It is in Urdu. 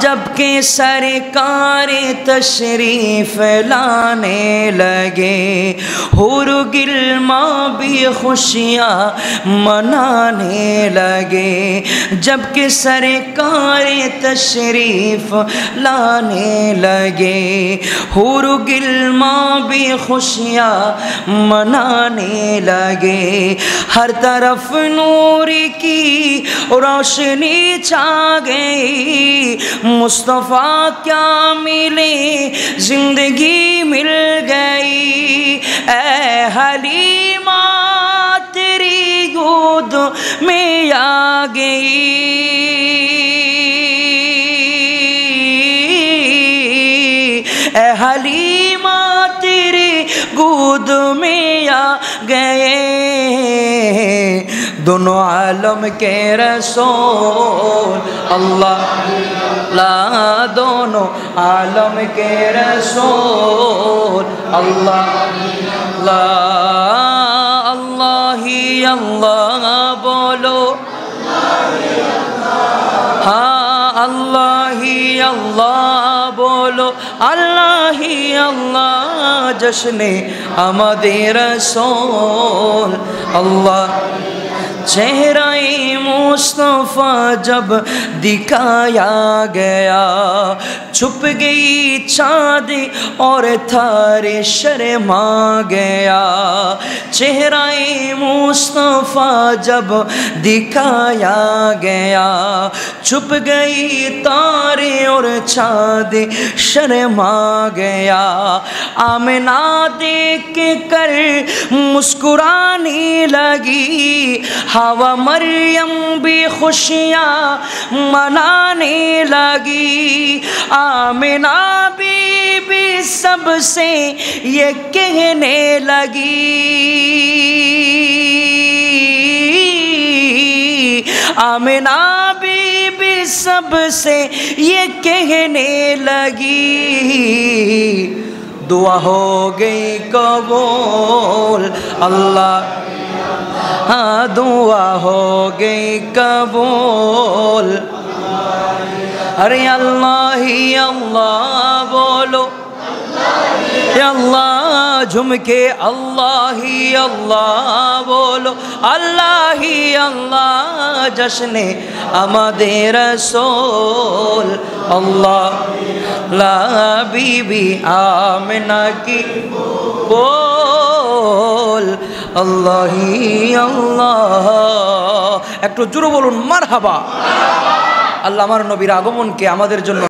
جبکہ سرکار تشریف لانے لگے، حور گلما بھی خوشیاں منانے لگے، جبکہ سرکار تشریف لانے لگے، حور گلما بھی خوشیاں منانے لگے، ہر طرف نور کی روشنی چھا گئی، مصطفیٰ کیا ملے زندگی مل گئی، اے حلیمہ تیری گود میں آ گئی، اے حلیمہ تیری گود میں آ گئے، دونوں عالم کے رسول اللہ لا، دونوں عالم کے رسول اللہ لا، اللہ ہی اللہ بولو، ہاں اللہ ہی اللہ بولو، اللہ ہی اللہ، جشن آمد رسول اللہ، چہرہ مصطفیٰ جب دکھایا گیا، چھپ گئی چاند اور تارے شرما گیا، چہرہ مصطفیٰ جب دکھایا گیا، چھپ گئی تارے اور چاند شرما گیا، آمنہ دیکھ کر مسکرانے لگی، ہوا مریم بھی خوشیاں منانے لگی، آمنہ بی بی سب سے یہ کہنے لگی، آمنہ بی بی سب سے یہ کہنے لگی، دعا ہو گئی قبول اللہ، ہاں دعا ہو گئی قبول، ارے اللہ ہی اللہ بولو، یا اللہ جھم کے اللہ ہی اللہ بولو، اللہ ہی اللہ، جشن آمد رسول اللہ لا، بی بی آمنہ کی بول، اللہ ہی اللہ، একটু জোরে বলুন মারহাবা। আল্লাহ আমার নবীর আগমনকে আমাদের জন্য